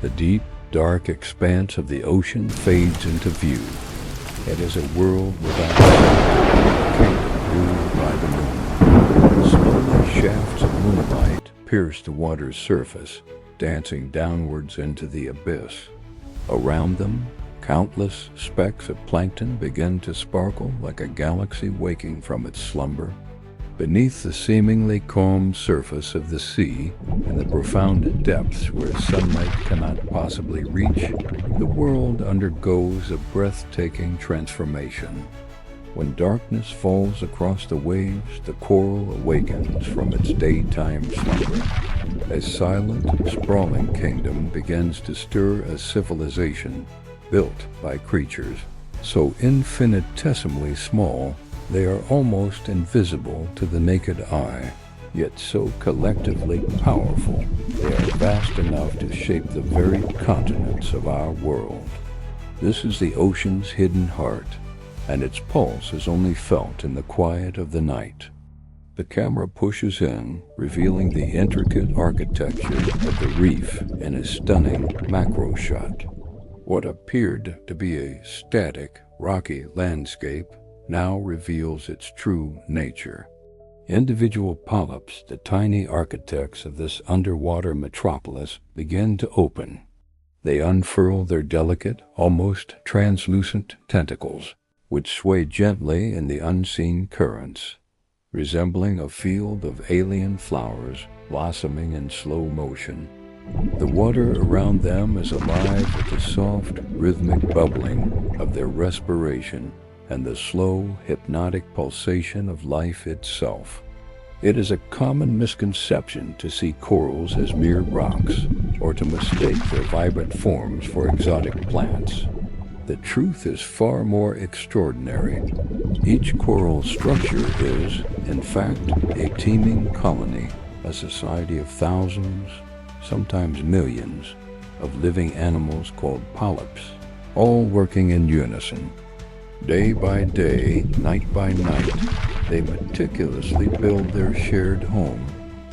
The deep, dark expanse of the ocean fades into view. It is a world without a kingdom ruled by the moon. Slowly shafts of moonlight pierce the water's surface, dancing downwards into the abyss. Around them, countless specks of plankton begin to sparkle like a galaxy waking from its slumber. Beneath the seemingly calm surface of the sea, in the profound depths where sunlight cannot possibly reach, the world undergoes a breathtaking transformation. When darkness falls across the waves, the coral awakens from its daytime slumber. A silent, sprawling kingdom begins to stir a civilization built by creatures so infinitesimally small they are almost invisible to the naked eye, yet so collectively powerful they are vast enough to shape the very continents of our world. This is the ocean's hidden heart, and its pulse is only felt in the quiet of the night. The camera pushes in, revealing the intricate architecture of the reef in a stunning macro shot. What appeared to be a static, rocky landscape now reveals its true nature. Individual polyps, the tiny architects of this underwater metropolis, begin to open. They unfurl their delicate, almost translucent tentacles, which sway gently in the unseen currents, resembling a field of alien flowers blossoming in slow motion. The water around them is alive with the soft, rhythmic bubbling of their respiration and the slow, hypnotic pulsation of life itself. It is a common misconception to see corals as mere rocks, or to mistake their vibrant forms for exotic plants. The truth is far more extraordinary. Each coral structure is, in fact, a teeming colony, a society of thousands, sometimes millions, of living animals called polyps, all working in unison. Day by day, night by night, they meticulously build their shared home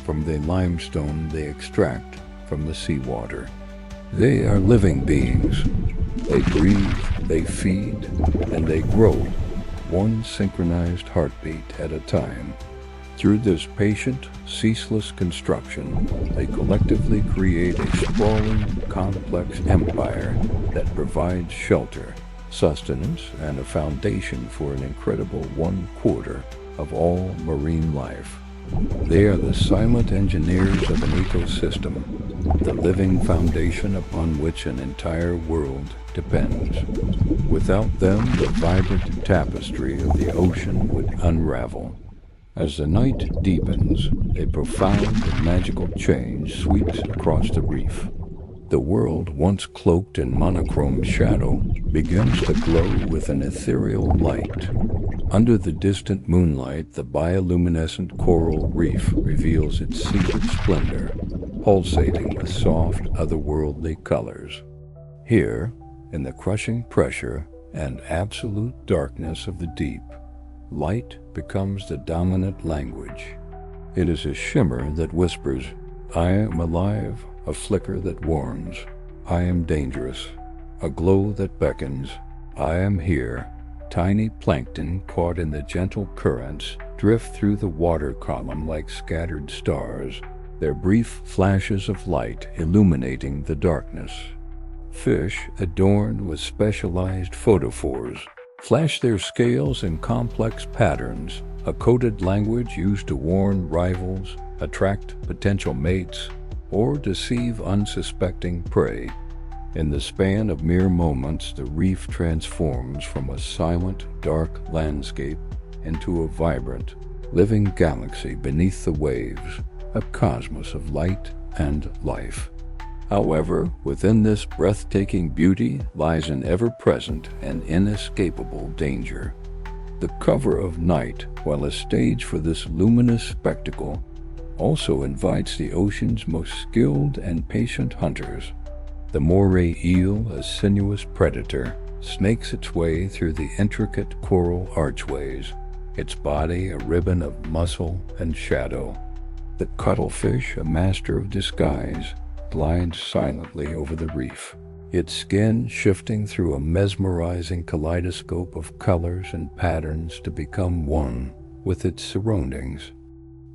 from the limestone they extract from the seawater. They are living beings. They breathe, they feed, and they grow, one synchronized heartbeat at a time. Through this patient, ceaseless construction, they collectively create a sprawling, complex empire that provides shelter, sustenance, and a foundation for an incredible 1/4 of all marine life. They are the silent engineers of an ecosystem, the living foundation upon which an entire world depends. Without them, the vibrant tapestry of the ocean would unravel. As the night deepens, a profound and magical change sweeps across the reef. The world, once cloaked in monochrome shadow, begins to glow with an ethereal light. Under the distant moonlight, the bioluminescent coral reef reveals its secret splendor, pulsating with soft, otherworldly colors. Here, in the crushing pressure and absolute darkness of the deep, light becomes the dominant language. It is a shimmer that whispers, "I am alive," a flicker that warns, "I am dangerous," a glow that beckons, "I am here." Tiny plankton caught in the gentle currents drift through the water column like scattered stars, their brief flashes of light illuminating the darkness. Fish, adorned with specialized photophores, flash their scales in complex patterns, a coded language used to warn rivals, attract potential mates, or deceive unsuspecting prey. In the span of mere moments, the reef transforms from a silent, dark landscape into a vibrant, living galaxy beneath the waves, a cosmos of light and life. However, within this breathtaking beauty lies an ever-present and inescapable danger. The cover of night, while a stage for this luminous spectacle, also invites the ocean's most skilled and patient hunters. The moray eel, a sinuous predator, snakes its way through the intricate coral archways, its body a ribbon of muscle and shadow. The cuttlefish, a master of disguise, glides silently over the reef, its skin shifting through a mesmerizing kaleidoscope of colors and patterns to become one with its surroundings.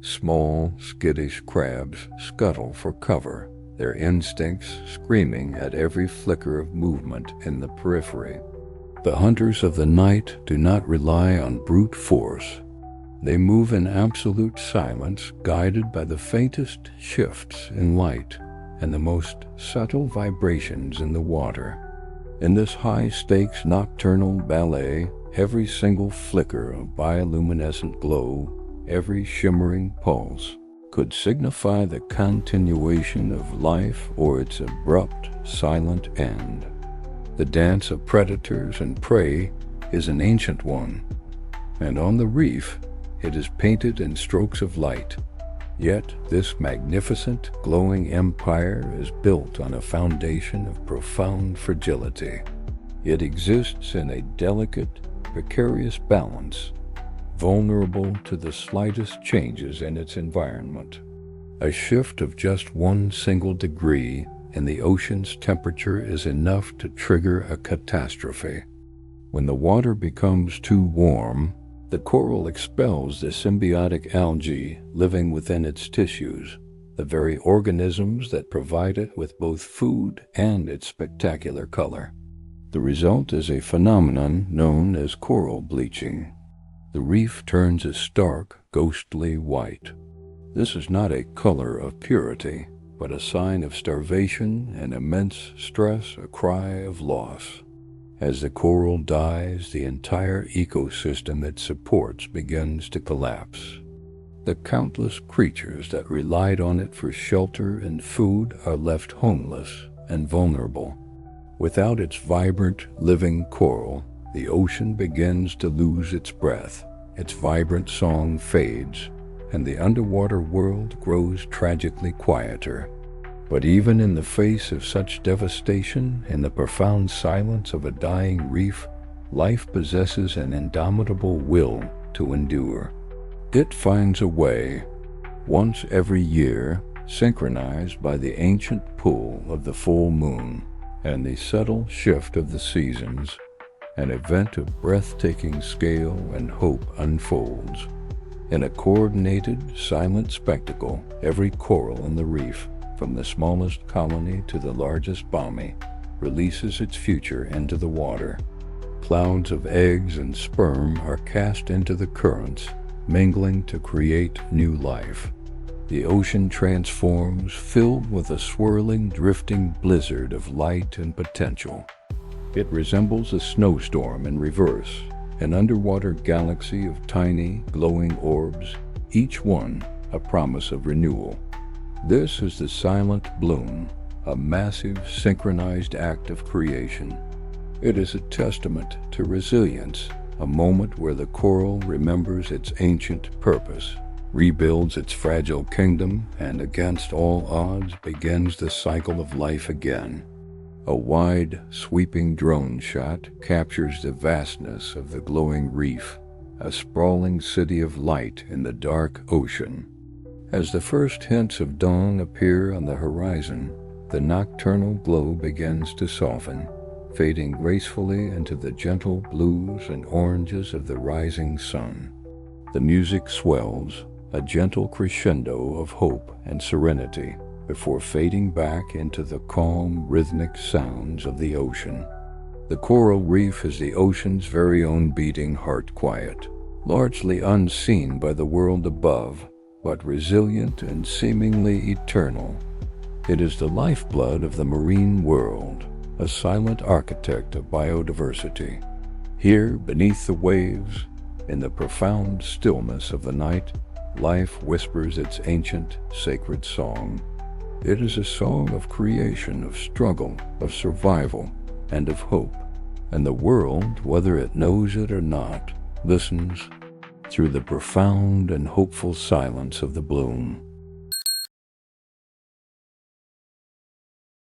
Small, skittish crabs scuttle for cover, their instincts screaming at every flicker of movement in the periphery. The hunters of the night do not rely on brute force. They move in absolute silence, guided by the faintest shifts in light and the most subtle vibrations in the water. In this high-stakes nocturnal ballet, every single flicker of bioluminescent glow, every shimmering pulse, could signify the continuation of life or its abrupt, silent end. The dance of predators and prey is an ancient one, and on the reef it is painted in strokes of light. Yet this magnificent, glowing empire is built on a foundation of profound fragility. It exists in a delicate, precarious balance, vulnerable to the slightest changes in its environment. A shift of just one single degree in the ocean's temperature is enough to trigger a catastrophe. When the water becomes too warm, the coral expels the symbiotic algae living within its tissues, the very organisms that provide it with both food and its spectacular color. The result is a phenomenon known as coral bleaching. The reef turns a stark, ghostly white. This is not a color of purity, but a sign of starvation and immense stress, a cry of loss. As the coral dies, the entire ecosystem it supports begins to collapse. The countless creatures that relied on it for shelter and food are left homeless and vulnerable. Without its vibrant, living coral, the ocean begins to lose its breath, its vibrant song fades, and the underwater world grows tragically quieter. But even in the face of such devastation, in the profound silence of a dying reef, life possesses an indomitable will to endure. It finds a way, once every year, synchronized by the ancient pull of the full moon and the subtle shift of the seasons. An event of breathtaking scale and hope unfolds. In a coordinated, silent spectacle, every coral in the reef, from the smallest colony to the largest bommy, releases its future into the water. Clouds of eggs and sperm are cast into the currents, mingling to create new life. The ocean transforms, filled with a swirling, drifting blizzard of light and potential. It resembles a snowstorm in reverse, an underwater galaxy of tiny, glowing orbs, each one a promise of renewal. This is the silent bloom, a massive, synchronized act of creation. It is a testament to resilience, a moment where the coral remembers its ancient purpose, rebuilds its fragile kingdom, and against all odds begins the cycle of life again. A wide, sweeping drone shot captures the vastness of the glowing reef, a sprawling city of light in the dark ocean. As the first hints of dawn appear on the horizon, the nocturnal glow begins to soften, fading gracefully into the gentle blues and oranges of the rising sun. The music swells, a gentle crescendo of hope and serenity, before fading back into the calm, rhythmic sounds of the ocean. The coral reef is the ocean's very own beating heart quiet, largely unseen by the world above, but resilient and seemingly eternal. It is the lifeblood of the marine world, a silent architect of biodiversity. Here, beneath the waves, in the profound stillness of the night, life whispers its ancient, sacred song. It is a song of creation, of struggle, of survival, and of hope. And the world, whether it knows it or not, listens through the profound and hopeful silence of the bloom.